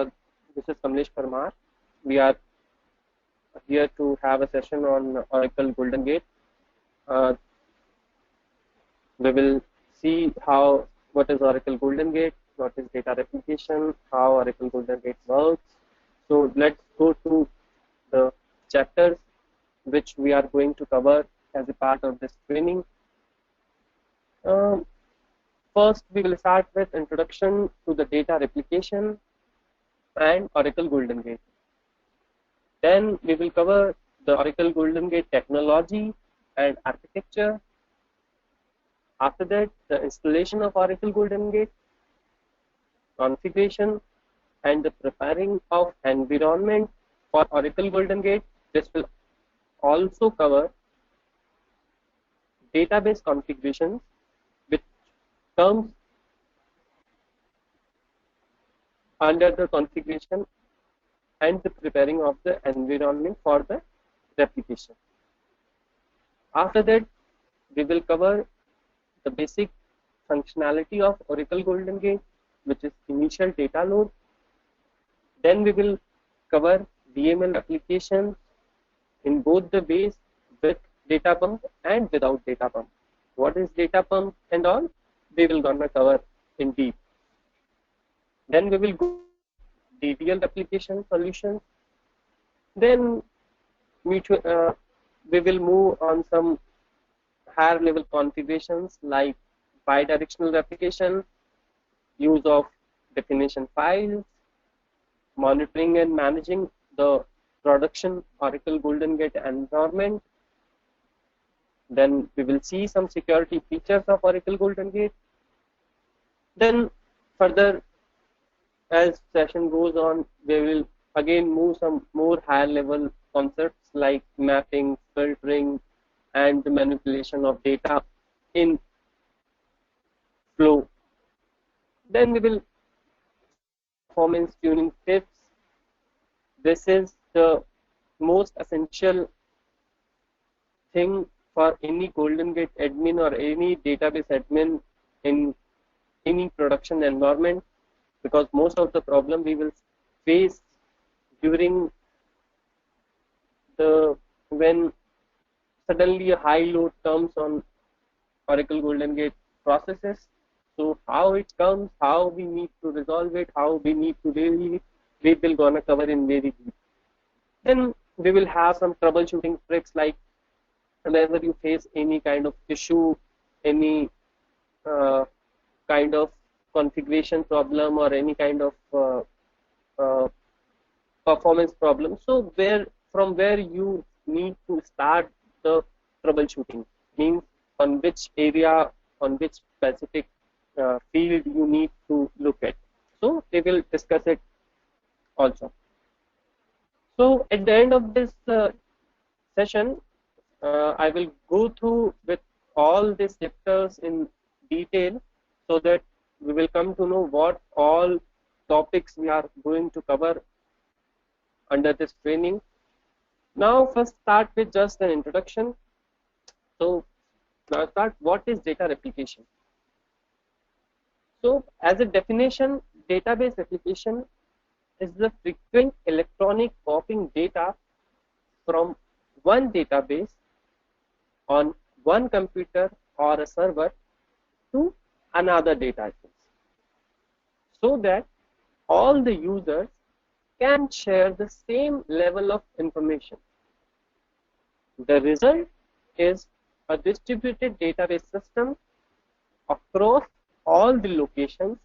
This is Kamlesh Parmar. We are here to have a session on Oracle GoldenGate. Uh, we will see what is Oracle GoldenGate, what is data replication, how Oracle GoldenGate works. So let's go to the chapters which we are going to cover as a part of this training. First, we will start with introduction to the data replication and Oracle GoldenGate. Then we will cover the Oracle GoldenGate technology and architecture. After that, the installation of Oracle GoldenGate, configuration, and the preparing of environment for Oracle GoldenGate. This will also cover database configurations, which comes under the configuration and the preparing of the environment for the replication. After that, we will cover the basic functionality of Oracle GoldenGate, which is initial data load. Then we will cover DML applications in both the ways, with data pump and without data pump. What is data pump and all, we will gonna cover in deep. Then we will go DDL application solutions. Then we will move on some higher level configurations like bidirectional replication, use of definition files, monitoring and managing the production Oracle GoldenGate environment. Then we will see some security features of Oracle GoldenGate. Then further, as session goes on, we will again move some more higher level concepts like mapping, filtering, and the manipulation of data in flow. Then we will performance tuning tips. This is the most essential thing for any GoldenGate admin or any database admin in any production environment, because most of the problem we will face during when suddenly a high load comes on Oracle GoldenGate processes. So how it comes, how we need to resolve it, how we need to deal with it, we will gonna cover in very deep. Then we will have some troubleshooting tricks, like whenever you face any kind of issue, any kind of configuration problem or any kind of performance problem. So from where you need to start the troubleshooting, means on which area, on which specific field you need to look at. So they will discuss it also. So at the end of this session, I will go through with all these chapters in detail, so that we will come to know what all topics we are going to cover under this training. Now first start with just an introduction. So now start, what is data replication? So as a definition, database replication is the frequent electronic copying data from one database on one computer or a server to another database, so that all the users can share the same level of information. The result is a distributed database system across all the locations,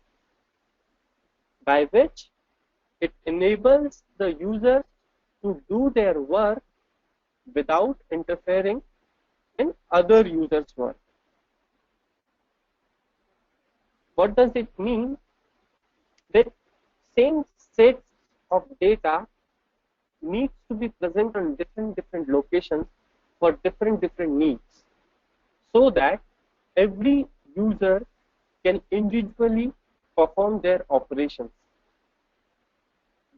by which it enables the users to do their work without interfering in other users' work. What does it mean? That same sets of data needs to be present on different locations for different needs, so that every user can individually perform their operations.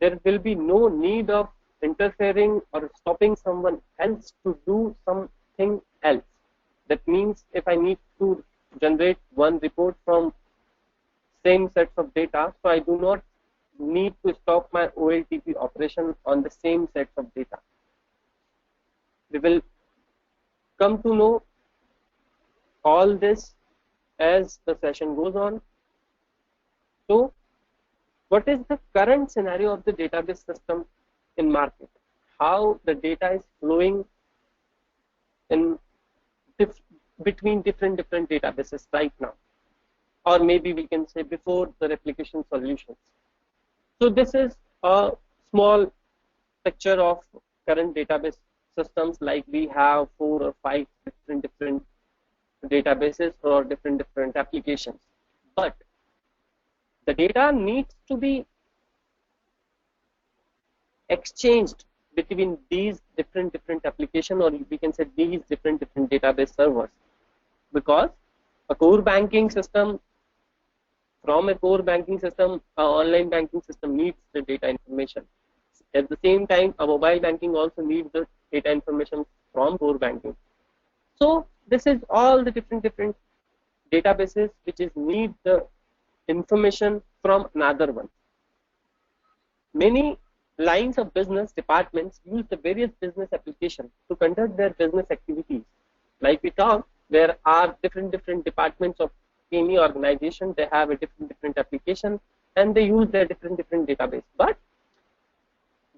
There will be no need of interfering or stopping someone else to do something else. That means if I need to generate one report from same sets of data, so I do not need to stop my OLTP operation on the same sets of data. We will come to know all this as the session goes on. So, what is the current scenario of the database system in market? How the data is flowing in between different databases right now, or maybe we can say before the replication solutions. So this is a small picture of current database systems, like we have 4 or 5 different databases for different applications, but the data needs to be exchanged between these different applications, or we can say these different database servers, because a core banking system, from a core banking system, an online banking system needs the data information. At the same time, a mobile banking also needs the data information from core banking. So this is all the different databases which is need the information from another one. Many lines of business departments use the various business applications to conduct their business activities. Like we talked, there are different departments of any organization. They have a different application, and they use their different database, but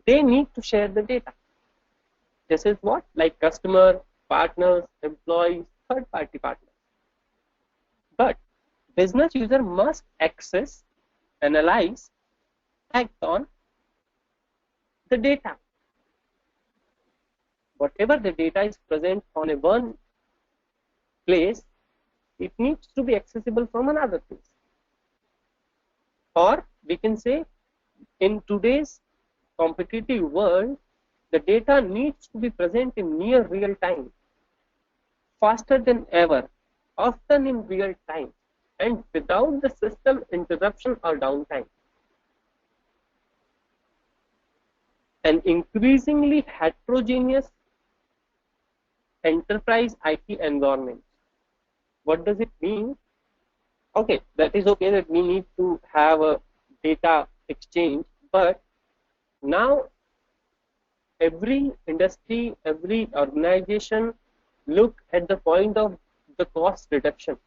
they need to share the data. This is what, like customer, partners, employees, third-party partners. But business user must access, analyze, act on the data. Whatever the data is present on a one place, it needs to be accessible from another place. Or we can say, in today's competitive world, the data needs to be present in near real time, faster than ever, often in real time, and without the system interruption or downtime. An increasingly heterogeneous enterprise IT environment. What does it mean? Okay, that is okay that we need to have a data exchange, but now every industry, every organization look at the point of the cost reduction.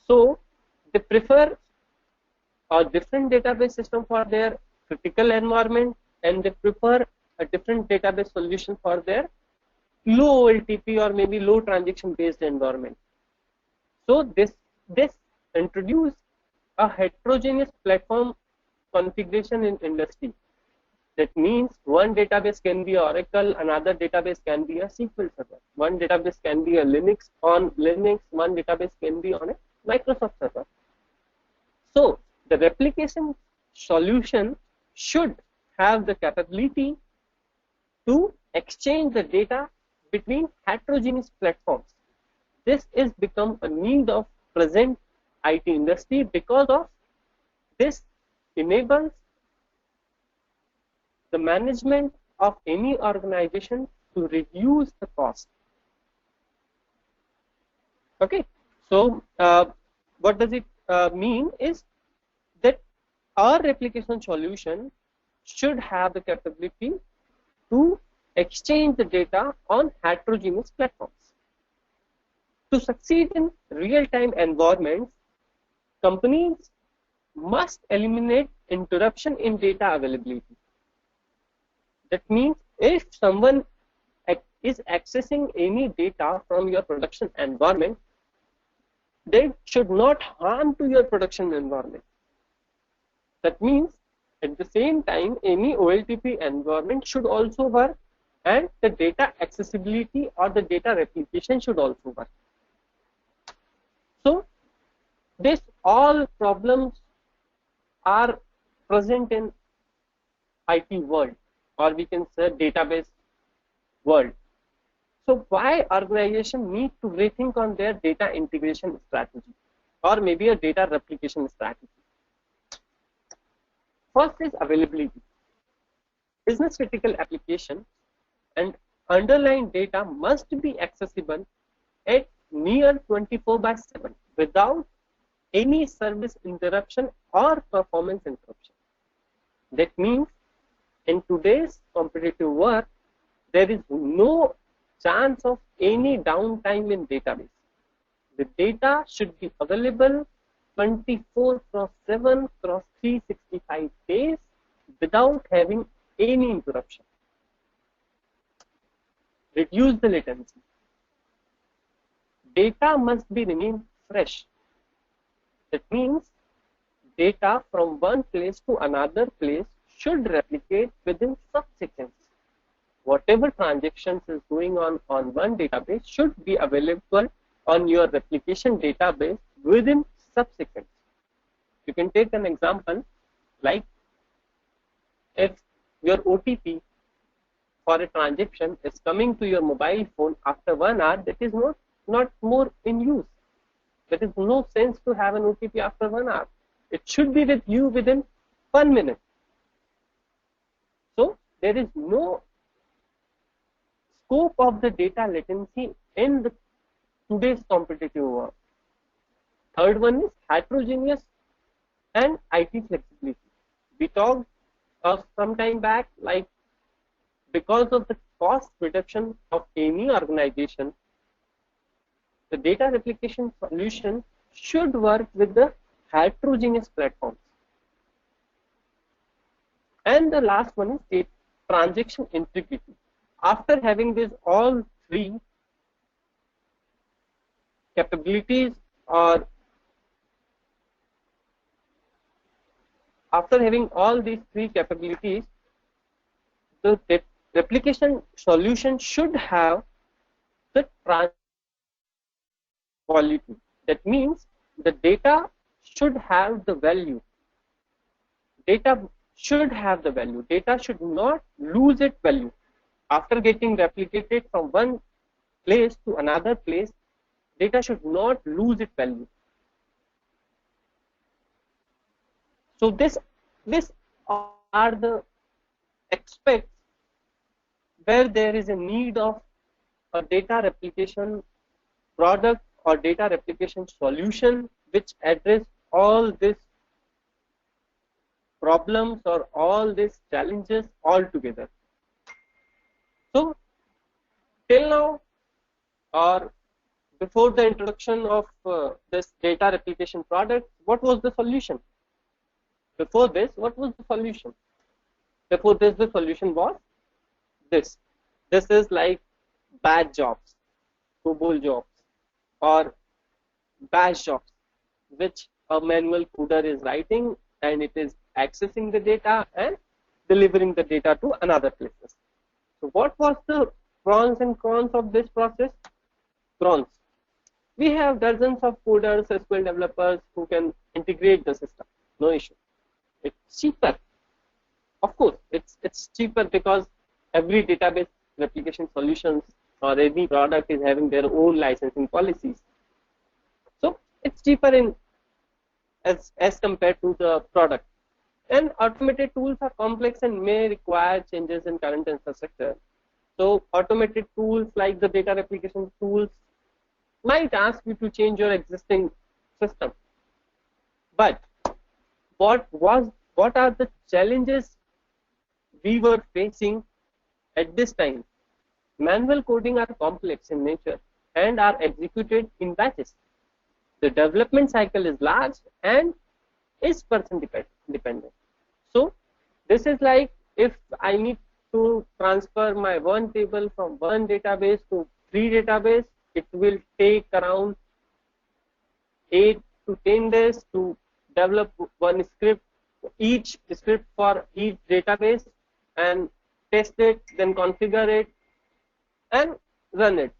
So they prefer a different database system for their critical environment, and they prefer a different database solution for their low OLTP or maybe low transaction based environment. So this introduced a heterogeneous platform configuration in industry. That means one database can be Oracle, another database can be a SQL server. One database can be a Linux on Linux, one database can be on a Microsoft server. So the replication solution should have the capability to exchange the data between heterogeneous platforms. This is become a need of present IT industry, because of this enables the management of any organization to reduce the cost. Okay, so what does it mean is that our replication solution should have the capability to exchange the data on heterogeneous platforms. To succeed in real-time environments, companies must eliminate interruption in data availability. That means if someone is accessing any data from your production environment, they should not harm to your production environment. That means at the same time, any OLTP environment should also work, and the data accessibility or the data replication should also work. So this all problems are present in IT world, or we can say database world. So why organization need to rethink on their data integration strategy, or maybe a data replication strategy? First is availability. Business critical application and underlying data must be accessible at near 24/7 without any service interruption or performance interruption. That means in today's competitive work, there is no chance of any downtime in database. The data should be available 24 cross 7 cross 365 days without having any interruption. Reduce the latency. Data must be remain fresh. That means data from one place to another place should replicate within sub-seconds. Whatever transactions is going on one database should be available on your replication database within sub-seconds. You can take an example like if your OTP for a transaction is coming to your mobile phone after 1 hour, that is not more in use. There is no sense to have an OTP after 1 hour. It should be with you within 1 minute. So there is no scope of the data latency in today's competitive world. Third one is heterogeneous and IT flexibility. We talked some time back, like because of the cost reduction of any organization, the data replication solution should work with the heterogeneous platforms. And the last one is transaction integrity. After having these all three capabilities, or after having all these three capabilities, the replication solution should have the quality. That means the data should have the value. Data should have the value. Data should not lose its value. After getting replicated from one place to another place, data should not lose its value. So these are the aspects where there is a need of a data replication product or data replication solution which address all these problems or all these challenges all together. So till now, or before the introduction of this data replication product, what was the solution? Before this, what was the solution? Before this, the solution was this. This is like bad jobs, COBOL jobs, or bash jobs, which a manual coder is writing and it is accessing the data and delivering the data to another places. So what was the pros and cons of this process? Pros. We have dozens of coders, SQL developers who can integrate the system. No issue. It's cheaper. Of course, it's cheaper because every database replication solutions or any product is having their own licensing policies. So it's cheaper as compared to the product. And automated tools are complex and may require changes in current infrastructure. So automated tools like the data replication tools might ask you to change your existing system. But what are the challenges we were facing at this time? Manual coding are complex in nature and are executed in batches. The development cycle is large and is person dependent. So this is like if I need to transfer my one table from one database to three database, it will take around 8 to 10 days to develop one script, each script for each database, and test it, then configure it and run it.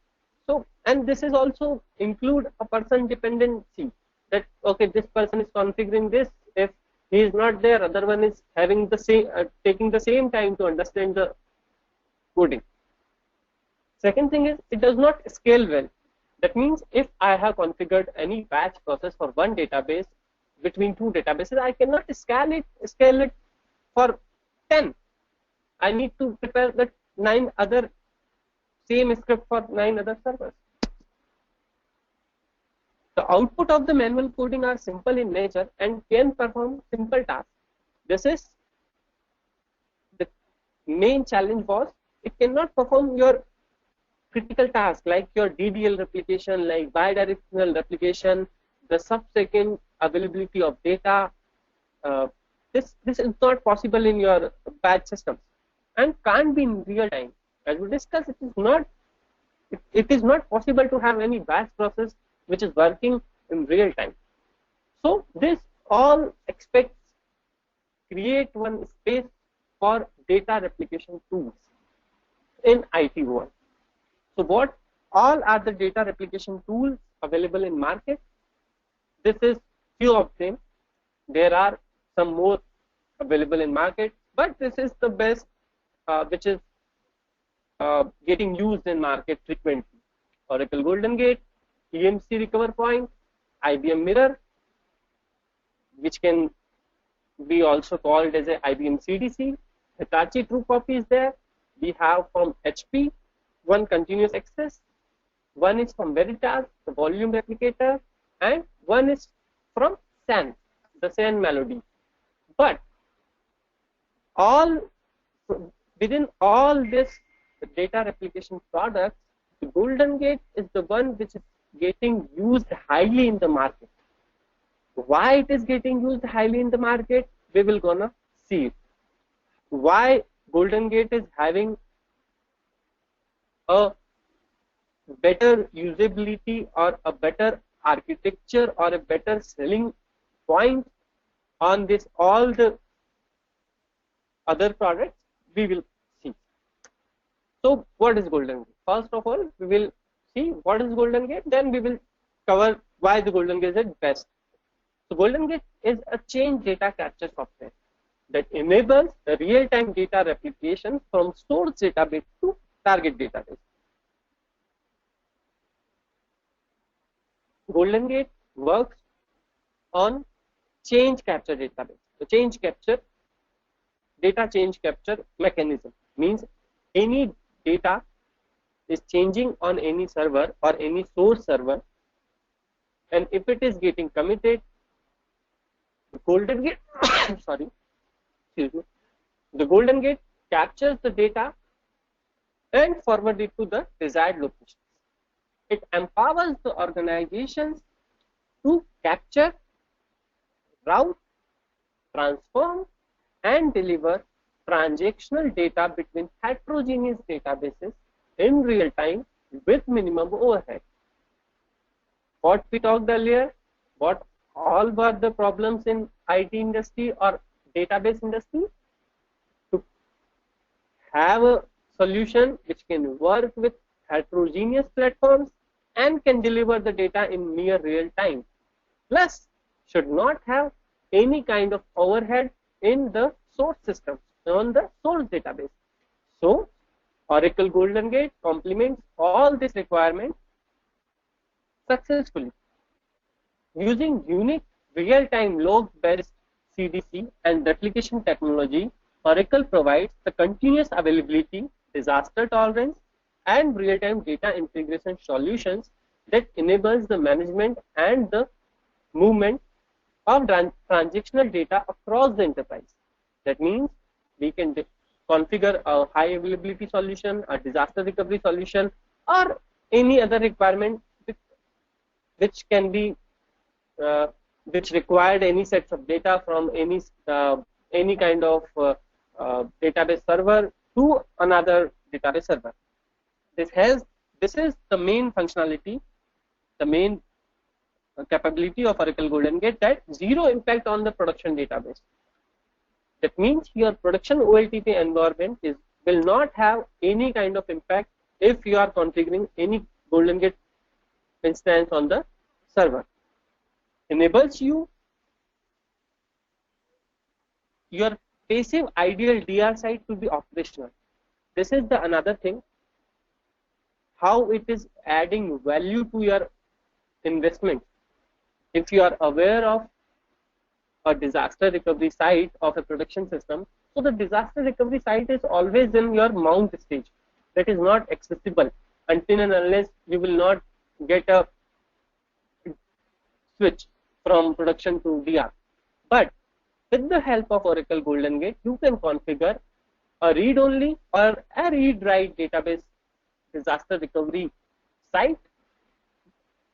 So, and this is also include a person dependency, that okay, this person is configuring this, if he is not there, other one is having the same taking the same time to understand the coding. Second thing is, it does not scale well. That means if I have configured any batch process for one database between two databases, I cannot scale it for 10. I need to prepare the 9 other same script for 9 other servers. The output of the manual coding are simple in nature and can perform simple tasks. This is main challenge was it cannot perform your critical tasks like your DDL replication, like bidirectional replication, the sub-second availability of data. Uh, this is not possible in your batch systems and can't be in real time. As we discussed, it is not possible to have any batch process which is working in real time. So this all aspects create one space for data replication tools in IT world. So what all are the data replication tools available in market? This is few of them. There are some more available in market, but this is the best which is getting used in market frequently. Oracle GoldenGate, EMC Recover Point, IBM Mirror, which can be also called as a IBM CDC. Hitachi True Copy is there. We have from HP one continuous access, one is from Veritas, the volume replicator, and one is from SAN, the SAN Melody. But within all this data replication products, the GoldenGate is the one which is getting used highly in the market. Why it is getting used highly in the market, we will gonna see it. Why GoldenGate is having a better usability or a better architecture or a better selling point on this all the other products, we will see. So what is GoldenGate? First of all, we will see what is GoldenGate, then we will cover why the GoldenGate is best. So GoldenGate is a change data capture software that enables the real-time data replication from source database to target database. GoldenGate works on change capture database. The data change capture mechanism means any data is changing on any server or any source server, and if it is getting committed, the GoldenGate the GoldenGate captures the data and forward it to the desired locations. It empowers the organizations to capture, route, transform, and deliver transactional data between heterogeneous databases in real time with minimum overhead. What we talked earlier, what all were the problems in IT industry or database industry? To have a solution which can work with heterogeneous platforms and can deliver the data in near real time, plus should not have any kind of overhead in the source system on the source database. So Oracle GoldenGate complements all these requirements successfully. Using unique real-time log-based CDC and replication technology, Oracle provides the continuous availability, disaster tolerance, and real-time data integration solutions that enables the management and the movement of transactional data across the enterprise. That means we can configure a high availability solution, a disaster recovery solution, or any other requirement which can be which required any sets of data from any kind of database server to another database server. This is the main functionality, the main capability of Oracle GoldenGate, that zero impact on the production database. That means your production OLTP environment will not have any kind of impact if you are configuring any GoldenGate instance on the server. Enables your passive ideal DR site to be operational. This is the another thing, how it is adding value to your investment. If you are aware of a disaster recovery site of a production system, so the disaster recovery site is always in your mount stage. That is not accessible until and unless you will not get a switch from production to DR. But with the help of Oracle GoldenGate, you can configure a read-only or a read-write database disaster recovery site,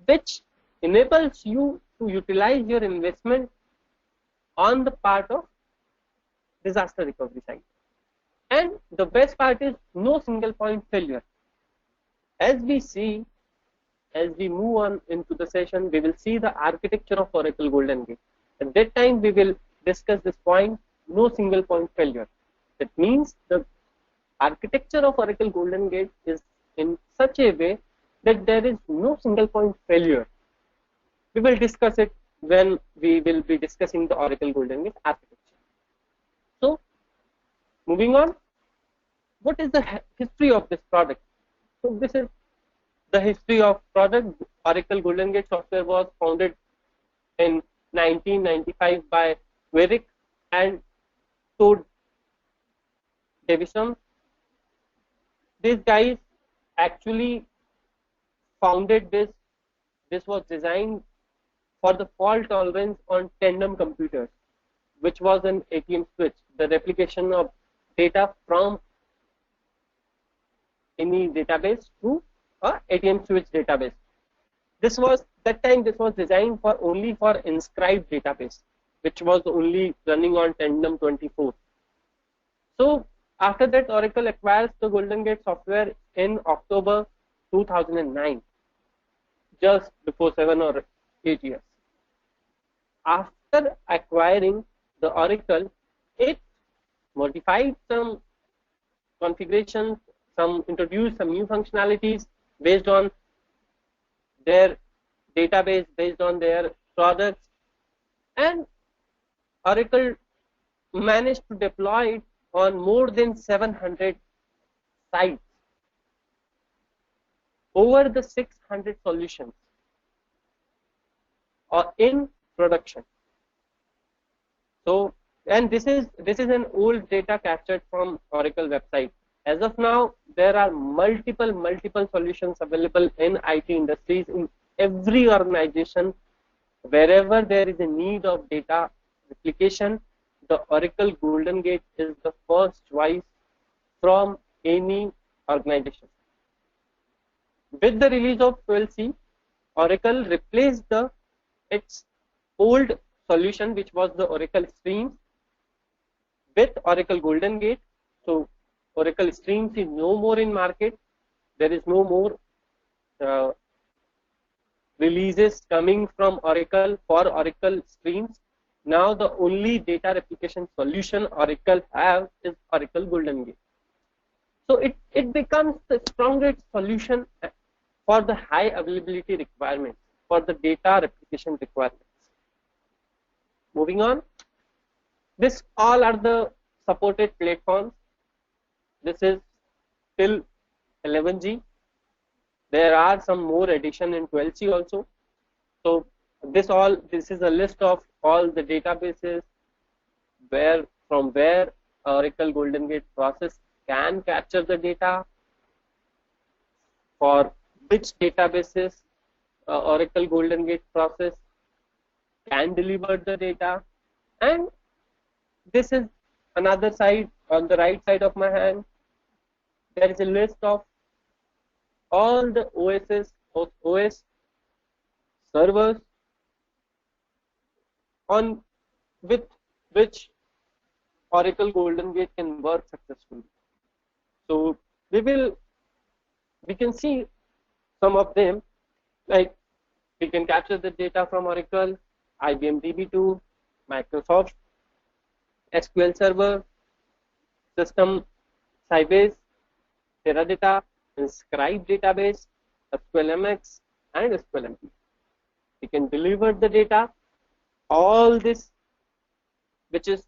which enables you to utilize your investment on the part of disaster recovery site. And the best part is no single point failure. As we see, as we move on into the session, we will see the architecture of Oracle GoldenGate. At that time, we will discuss this point, no single point failure. That means the architecture of Oracle GoldenGate is in such a way that there is no single point failure. We will discuss it when we will be discussing the Oracle GoldenGate architecture. So, moving on, what is the history of this product? So, this is the history of product. Oracle GoldenGate software was founded in 1995 by Varick and Todd Davison. These guys actually founded this. This was designed for the fault tolerance on tandem computers, which was an ATM switch, the replication of data from any database to a ATM switch database. This was that time. This was designed for only for inscribed database, which was only running on tandem 24. So after that, Oracle acquires the GoldenGate software in October 2009, just before 7 or 8 years. After acquiring the Oracle, it modified some configurations, introduced some new functionalities based on their database, based on their products, and Oracle managed to deploy it on more than 700 sites, over the 600 solutions are in production. So, and this is an old data captured from Oracle website. As of now, there are multiple solutions available in IT industries, in every organization. Wherever there is a need of data replication, the Oracle GoldenGate is the first choice from any organization. With the release of 12c, Oracle replaced its old solution, which was the Oracle Streams, with Oracle GoldenGate. So Oracle Streams is no more in market. There is no more releases coming from Oracle for Oracle Streams. Now the only data replication solution Oracle have is Oracle GoldenGate. So it becomes the strongest solution for the high availability requirements, for the data replication requirements. Moving on, this all are the supported platforms. This is till 11G. There are some more addition in 12C also. So this is a list of all the databases from where Oracle GoldenGate process can capture the data, for which databases Oracle GoldenGate process can deliver the data. And this is another side. On the right side of my hand, there is a list of all the OS servers on with which Oracle GoldenGate can work successfully. So we can see some of them, like we can capture the data from Oracle, IBM DB2, Microsoft SQL Server, System Sybase, Teradata, Inscribe database, SQLMX, and SQLMP. We can deliver the data, all this which is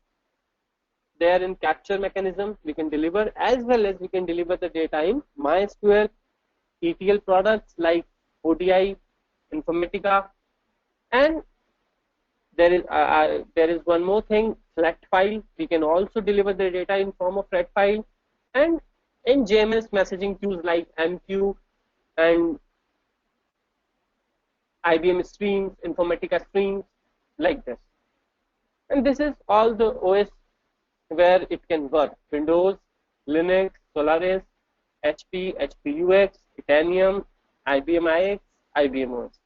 there in capture mechanism, we can deliver, as well as we can deliver the data in MySQL, ETL products like ODI, Informatica, and there is one more thing, flat file. We can also deliver the data in form of flat file, and in JMS messaging queues like MQ and IBM Streams, Informatica Streams, like this. And this is all the OS where it can work: Windows, Linux, Solaris, HP, HPUX, Titanium, IBM iX, IBM OS.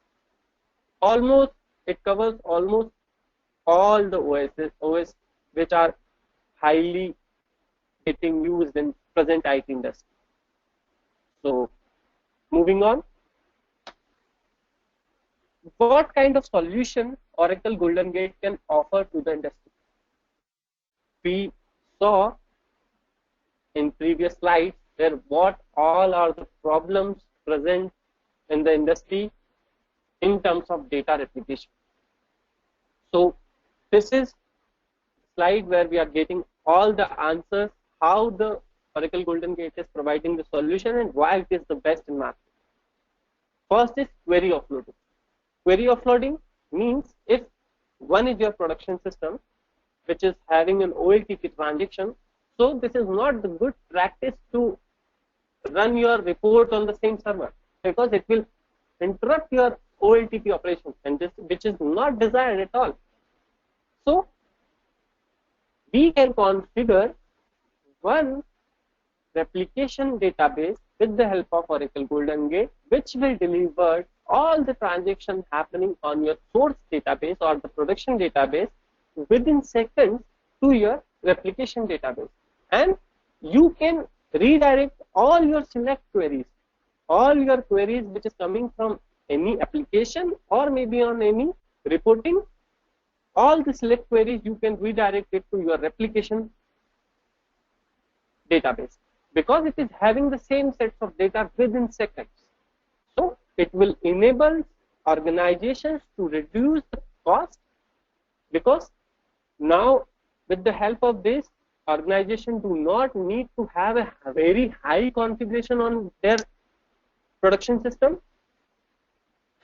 Almost, it covers almost all the OS which are highly getting used in present IT industry. So, moving on, what kind of solution Oracle GoldenGate can offer to the industry? We saw in previous slides where what all are the problems present in the industry in terms of data replication. So this is slide where we are getting all the answers how the Oracle GoldenGate is providing the solution and why it is the best in market. First is query offloading. Query offloading means if one is your production system which is having an OLTP transaction, so this is not the good practice to run your report on the same server because it will interrupt your OLTP operation and this which is not desired at all. So we can configure one replication database with the help of Oracle GoldenGate, which will deliver all the transactions happening on your source database or the production database within seconds to your replication database. And you can redirect all your select queries, all your queries which is coming from any application or maybe on any reporting, all the select queries you can redirect it to your replication database because it is having the same sets of data within seconds. So it will enable organizations to reduce the cost because now with the help of this, organizations do not need to have a very high configuration on their production system,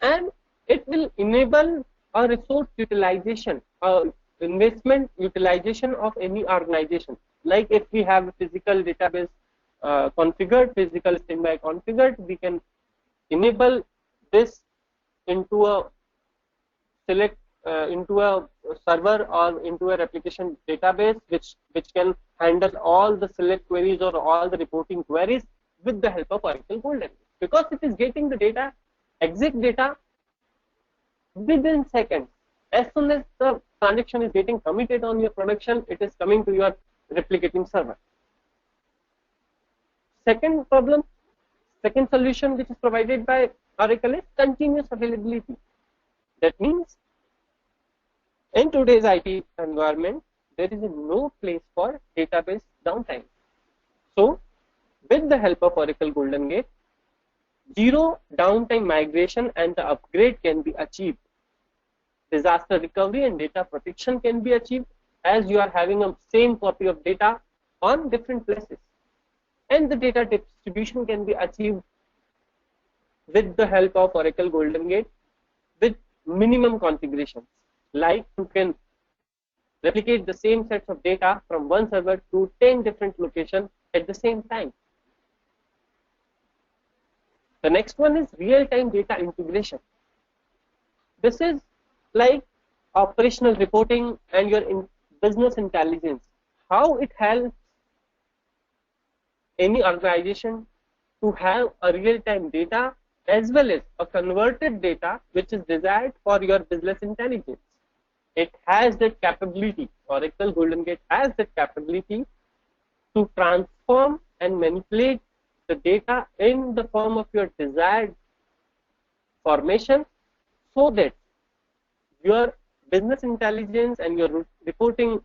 and it will enable a resource utilization, investment utilization of any organization. Like if we have a physical database configured, physical standby configured, we can enable this into a select into a server or into a replication database which can handle all the select queries or all the reporting queries with the help of Oracle GoldenGate because it is getting the data, exact data within seconds. As soon as the transaction is getting committed on your production, it is coming to your replicating server. Second solution which is provided by Oracle is continuous availability. That means in today's IT environment, there is no place for database downtime. So, with the help of Oracle GoldenGate, zero downtime migration and the upgrade can be achieved. Disaster recovery and data protection can be achieved as you are having a same copy of data on different places. And the data distribution can be achieved with the help of Oracle GoldenGate with minimum configurations. Like you can replicate the same sets of data from one server to 10 different locations at the same time. The next one is real-time data integration. This is like operational reporting and your business intelligence. How it helps any organization to have a real-time data as well as a converted data which is desired for your business intelligence. It has that capability, Oracle GoldenGate has that capability to transform and manipulate the data in the form of your desired formation so that your business intelligence and your reporting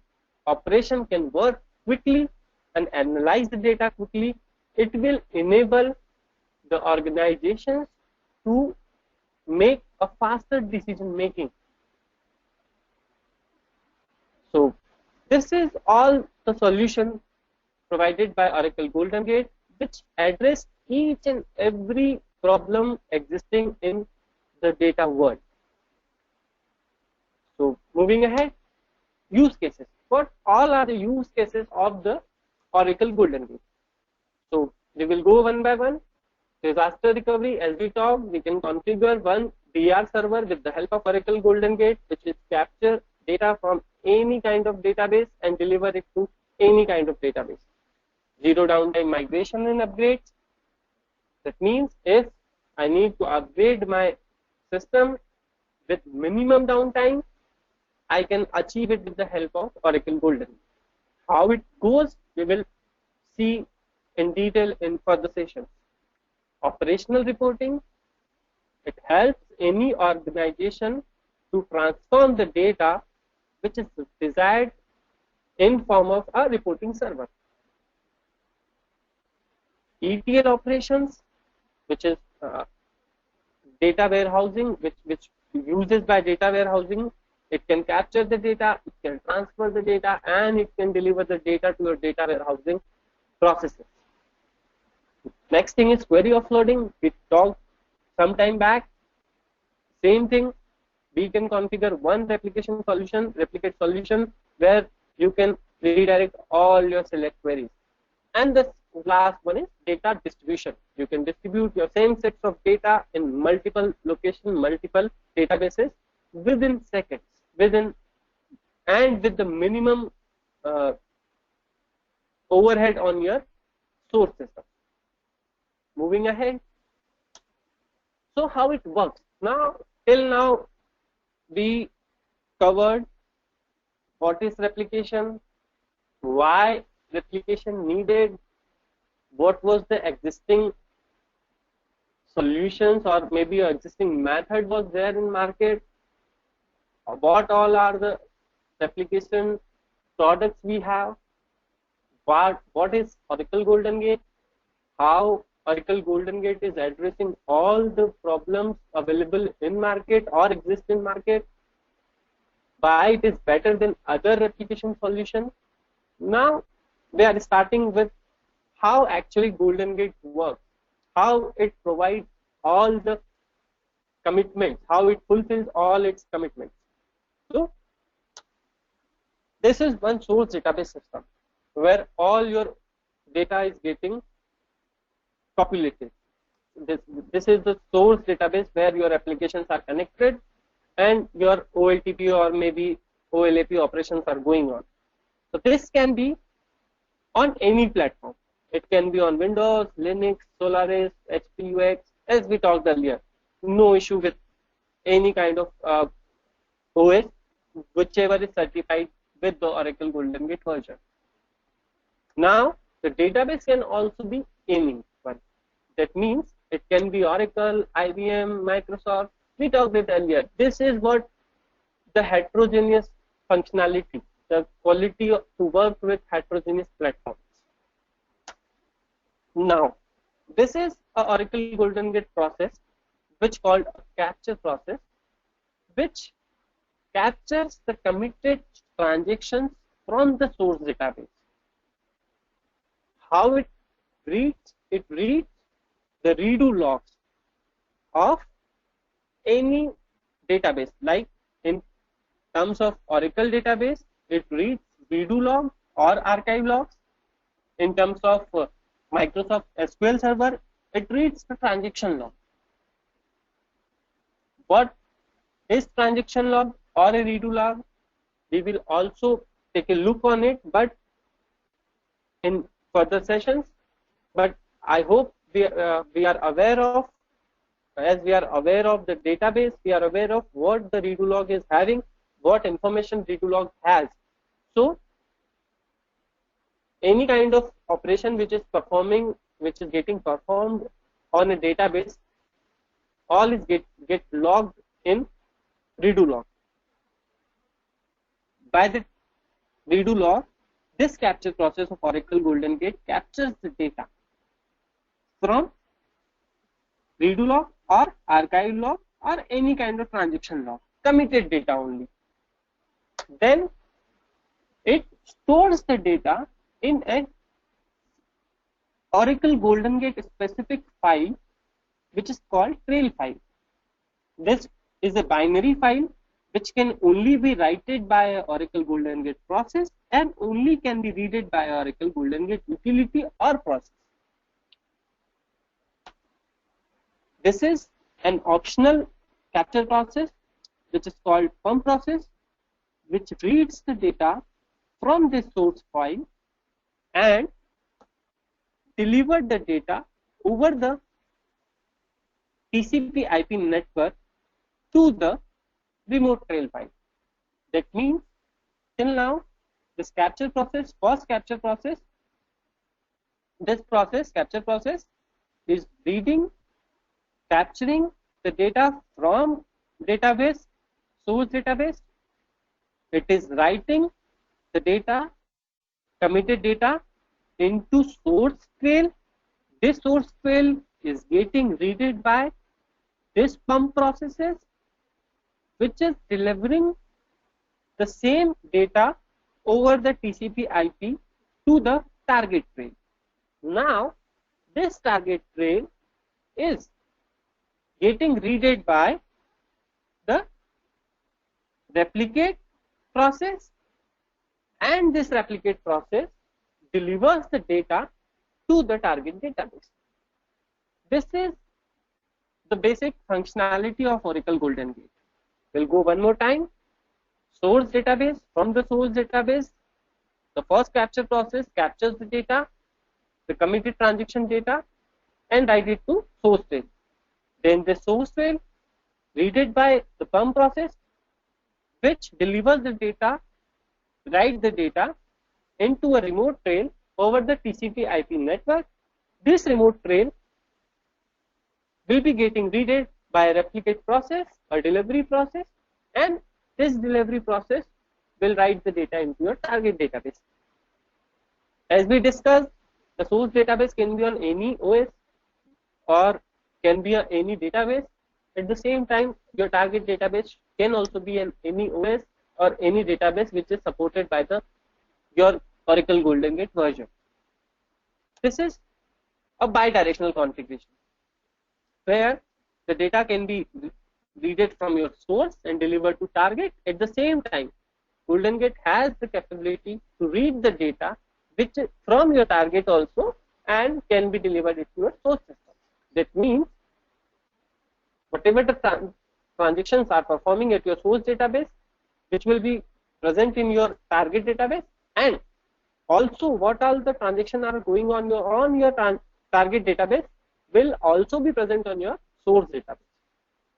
operation can work quickly and analyze the data quickly. It will enable the organizations to make a faster decision making. So this is all the solution provided by Oracle GoldenGate which address each and every problem existing in the data world. So moving ahead, use cases. What all are the use cases of the Oracle GoldenGate? So we will go one by one. Disaster recovery, as we talked, we can configure one DR server with the help of Oracle GoldenGate, which is capture data from any kind of database and deliver it to any kind of database. zero downtime migration and upgrades. That means if I need to upgrade my system with minimum downtime, I can achieve it with the help of Oracle Golden. How it goes, we will see in detail in further sessions. Operational reporting, it helps any organization to transform the data which is desired in form of a reporting server. ETL operations, which is data warehousing, which uses by data warehousing. It can capture the data, it can transfer the data, and it can deliver the data to your data warehousing processes. Next thing is query offloading. We talked some time back. Same thing. We can configure one replication solution, replicate solution, where you can redirect all your select queries. And the last one is data distribution. You can distribute your same sets of data in multiple locations, multiple databases within seconds, and with the minimum overhead on your source system. Moving ahead. So how it works? Now, till now, we covered what is replication, why replication needed, what was the existing solutions or maybe existing method was there in market, what all are the replication products we have, what is Oracle GoldenGate, how Oracle GoldenGate is addressing all the problems available in market or exist in market, why it is better than other replication solution. Now we are starting with how actually GoldenGate works, how it provides all the commitments, how it fulfills all its commitments. So this is one source database system where all your data is getting populated. This is the source database where your applications are connected and your OLTP or maybe OLAP operations are going on. So this can be on any platform. It can be on Windows, Linux, Solaris, HP UX, as we talked earlier. No issue with any kind of OS, whichever is certified with the Oracle GoldenGate version. Now, the database can also be any one. That means it can be Oracle, IBM, Microsoft. We talked it earlier. This is what the heterogeneous functionality, the quality to work with heterogeneous platforms. Now, this is a Oracle GoldenGate process, which called a capture process, which captures the committed transactions from the source database. How it reads? It reads the redo logs of any database. Like in terms of Oracle database, it reads redo log or archive logs. In terms of Microsoft SQL Server, it reads the transaction log. What is transaction log or a redo log? We will also take a look on it, but in further sessions. But I hope we are aware of, as we are aware of the database, we are aware of what the redo log is having, what information redo log has. So any kind of operation which is getting performed on a database, all is get logged in redo log. By the redo log, this capture process of Oracle GoldenGate captures the data from redo log or archive log or any kind of transaction log, committed data only. Then it stores the data in an Oracle GoldenGate specific file, which is called trail file. This is a binary file which can only be written by a Oracle GoldenGate process and only can be read by Oracle GoldenGate utility or process. This is an optional capture process which is called pump process, which reads the data from this source file and deliver the data over the TCP IP network to the remote trail file. That means till now this capture process, first capture process, this process, capture process is reading, capturing the data from database, source database. It is writing the data, committed data into source trail. This source trail is getting read by this pump processes, which is delivering the same data over the TCP IP to the target trail. Now, this target trail is getting read by the replicate process, and this replicate process delivers the data to the target database. This is the basic functionality of Oracle GoldenGate. We'll go one more time. Source database, from the source database, the first capture process captures the data, the committed transaction data, and write it to source trail. Then the source trail read by the pump process, which delivers the data, write the data into a remote trail over the TCP IP network. This remote trail will be getting read by a replicate process, a delivery process, and this delivery process will write the data into your target database. As we discussed, the source database can be on any OS or can be on any database. At the same time, your target database can also be on any OS or any database which is supported by your Oracle GoldenGate version. This is a bidirectional configuration where the data can be read from your source and delivered to target. At the same time, GoldenGate has the capability to read the data which from your target also and can be delivered to your source system. That means whatever the transactions are performing at your source database, which will be present in your target database, and also what all the transactions are going on your target database will also be present on your source database.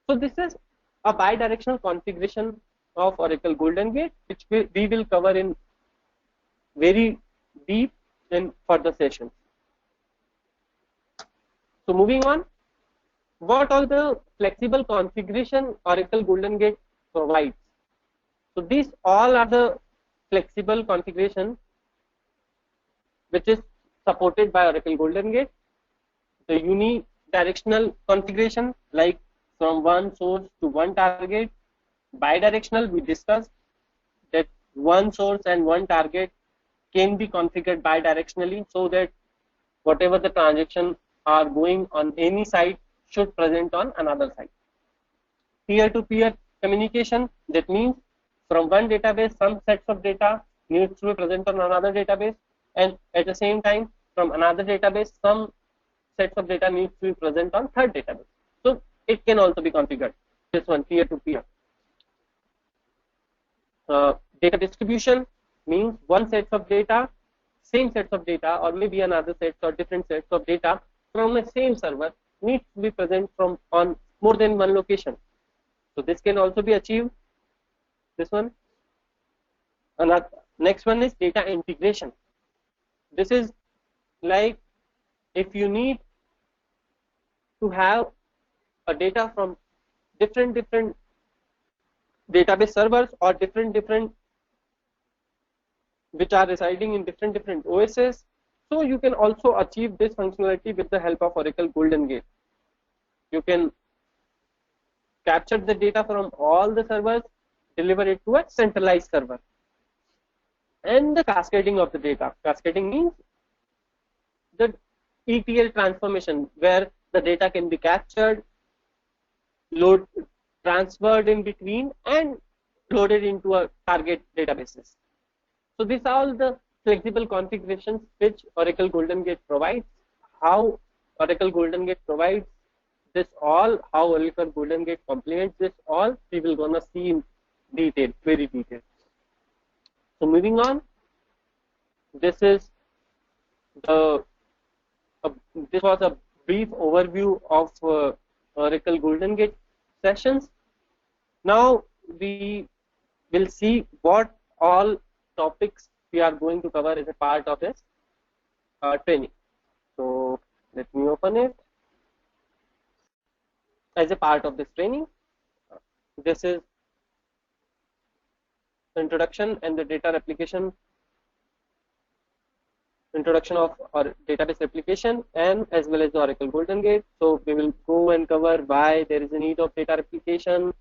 So this is a bidirectional configuration of Oracle GoldenGate, which we will cover in very deep in further sessions. So moving on, what are the flexible configuration Oracle GoldenGate provides? So these all are the flexible configuration which is supported by Oracle GoldenGate. The unidirectional configuration, like from one source to one target. Bidirectional, we discussed that one source and one target can be configured bidirectionally so that whatever the transactions are going on any side should present on another side. Peer-to-peer communication, that means from one database some sets of data needs to be present on another database, and at the same time from another database some sets of data needs to be present on third database. So it can also be configured, this one, peer-to-peer. Data distribution means one set of data, same sets of data, or maybe another sets or different sets of data from a same server needs to be present from on more than one location. So this can also be achieved. This one. Another next one is data integration. This is like if you need to have a data from different database servers or different which are residing in different OSs. So you can also achieve this functionality with the help of Oracle GoldenGate. You can capture the data from all the servers, deliver it to a centralized server. And the cascading of the data. Cascading means the ETL transformation where the data can be captured, transferred in between, and loaded into a target databases. So these are all the flexible configurations which Oracle GoldenGate provides. How Oracle GoldenGate provides this all, how Oracle GoldenGate complements this all, we will gonna see in detail, very detailed. So moving on, this is the this was a brief overview of Oracle GoldenGate sessions. Now we will see what all topics we are going to cover as a part of this training. So let me open it. As a part of this training, this is introduction and the data replication, introduction of our database replication, and as well as the Oracle GoldenGate. So we will go and cover why there is a need of data replication,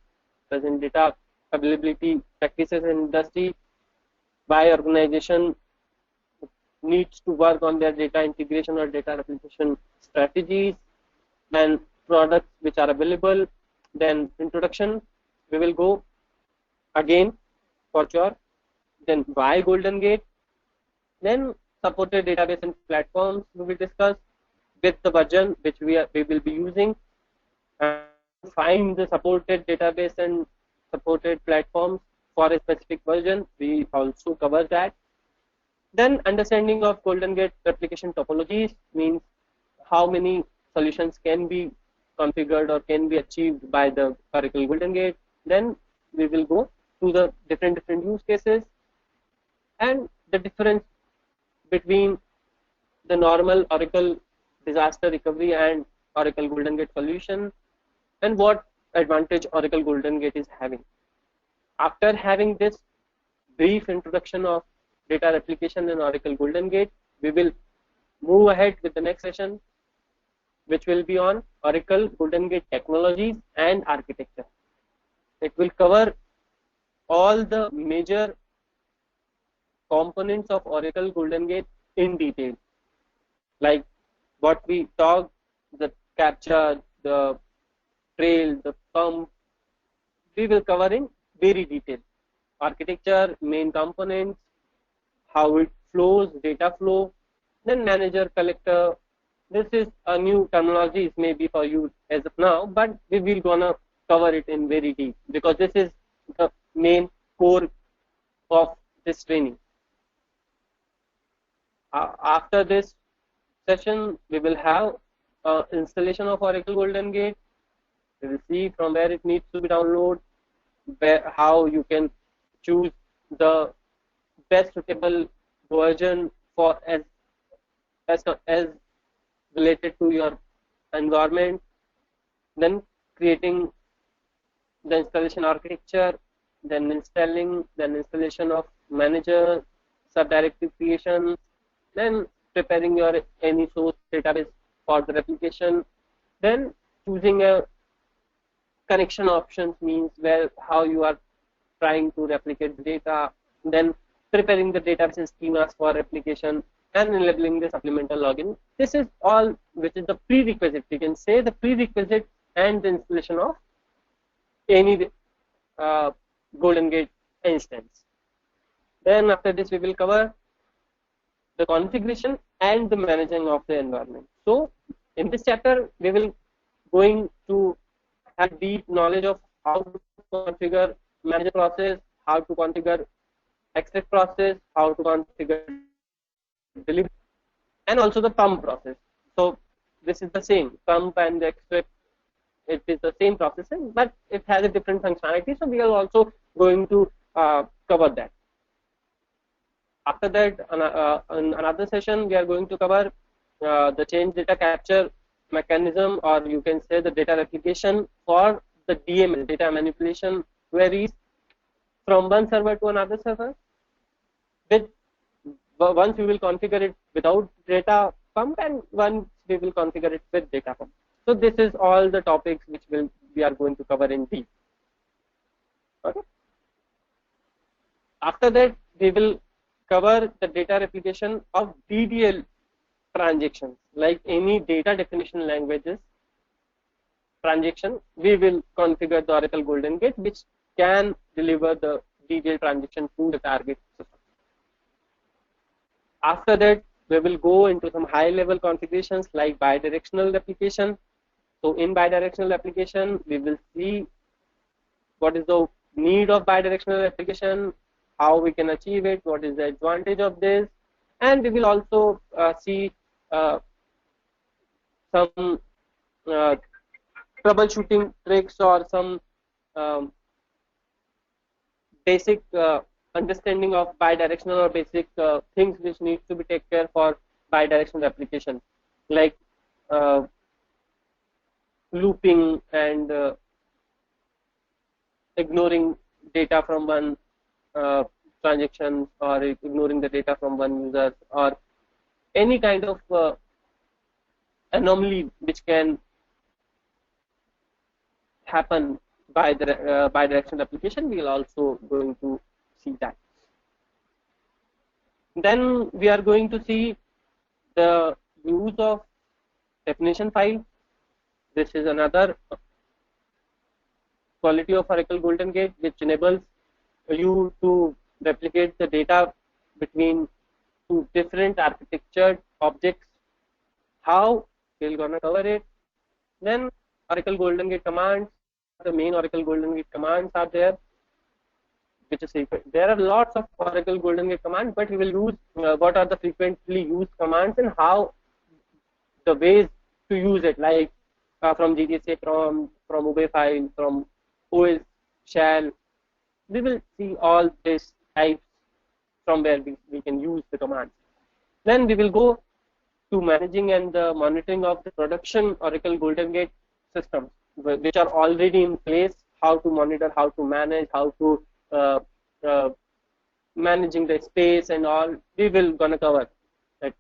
present data availability practices in industry, why organization needs to work on their data integration or data replication strategies, and products which are available. Then introduction, we will go again for sure. Then why GoldenGate, then supported database and platforms we will discuss with the version which we will be using, and find the supported database and supported platforms for a specific version, we also cover that. Then understanding of GoldenGate replication topologies, means how many solutions can be configured or can be achieved by the Oracle GoldenGate. Then we will go to the different use cases and the difference between the normal Oracle disaster recovery and Oracle GoldenGate solution, and what advantage Oracle GoldenGate is having. After having this brief introduction of data replication in Oracle GoldenGate, we will move ahead with the next session, which will be on Oracle GoldenGate technologies and architecture. It will cover all the major components of Oracle GoldenGate in detail, like what we talked, the capture, the trail, the pump, we will cover in very detail. Architecture, main components, how it flows, data flow, then manager, collector. This is a new terminology, it may be for you as of now, but we will gonna cover it in very deep, because this is the main core of this training. After this session, we will have installation of Oracle GoldenGate. We will see from where it needs to be downloaded, how you can choose the best suitable version for as related to your environment. Then creating the installation architecture, then installation of manager, subdirective creation, then preparing your any source database for the replication, then choosing a connection options, means where how you are trying to replicate the data, then preparing the database schemas for replication, and enabling the supplemental login. This is all which is the prerequisite, you can say the prerequisite and the installation of any GoldenGate instance. Then after this we will cover the configuration and the managing of the environment. So in this chapter we will going to have deep knowledge of how to configure manager process, how to configure extract process, how to configure delivery, and also the pump process. So this is the same, pump and the extract, it is the same processing, but it has a different functionality, so we are also going to cover that. After that, in another session, we are going to cover the change data capture mechanism, or you can say the data replication for the DML, data manipulation queries, from one server to another server. Once we will configure it without data pump, and once we will configure it with data pump. So this is all the topics which we are going to cover in deep. Okay. After that, we will cover the data replication of DDL transactions, like any data definition languages transaction. We will configure the Oracle GoldenGate, which can deliver the DDL transaction to the target system. After that, we will go into some high-level configurations like bidirectional replication. So in bidirectional replication, we will see what is the need of bidirectional replication, how we can achieve it, what is the advantage of this, and we will also see some uh, troubleshooting tricks or some um, basic understanding of bidirectional or basic things which needs to be taken care for bidirectional application, like uh, looping and ignoring data from one transaction, or ignoring the data from one user, or any kind of anomaly which can happen by the bidirectional application. We will also going to see that. Then we are going to see the use of definition file. This is another quality of Oracle GoldenGate, which enables you to replicate the data between two different architectured objects. How? We're gonna cover it. Then Oracle GoldenGate commands. What are the main Oracle GoldenGate commands are there? Which is frequent. There are lots of Oracle GoldenGate commands, but we will use what are the frequently used commands and how the ways to use it, like from GDSA, from UB file, from OS shell. We will see all these types from where we can use the commands. Then we will go to managing and the monitoring of the production Oracle GoldenGate systems, which are already in place. How to monitor, how to manage, how to managing the space and all. We will gonna cover that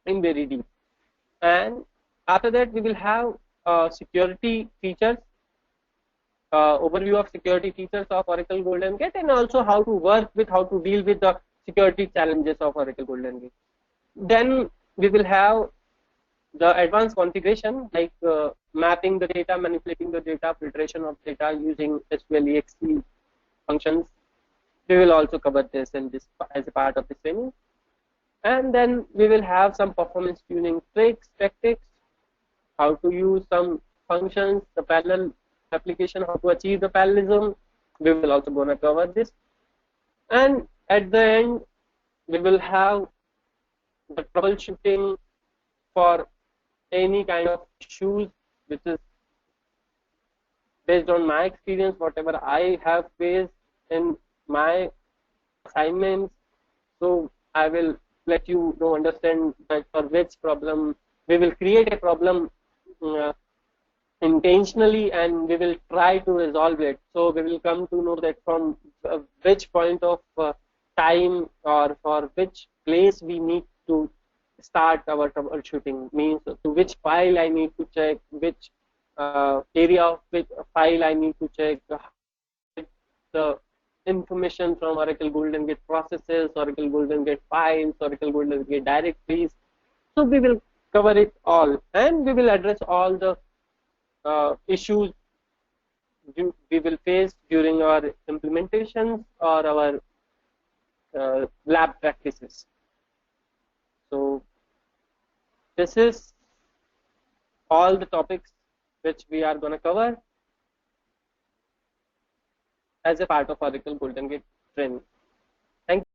in very deep. And after that, we will have security features, overview of security features of Oracle GoldenGate, and also how to work with, how to deal with the security challenges of Oracle GoldenGate. Then we will have the advanced configuration, like mapping the data, manipulating the data, filtration of data using SQL exe functions. We will also cover this in this as a part of this training. And then we will have some performance tuning tricks, tactics, how to use some functions, the parallel application, how to achieve the parallelism. We will also gonna cover this. And at the end, we will have the troubleshooting for any kind of issues, which is based on my experience, whatever I have faced in my assignments. So I will let you know, understand that for which problem we will create a problem intentionally, and we will try to resolve it. So we will come to know that from which point of time or for which place we need to start our troubleshooting, means to which file I need to check, which area of which file I need to check, the information from Oracle GoldenGate processes, Oracle GoldenGate files, Oracle GoldenGate directories. So we will cover it all, and we will address all the issues we will face during our implementations or our lab practices. So this is all the topics which we are going to cover as a part of Oracle GoldenGate training. Thank you.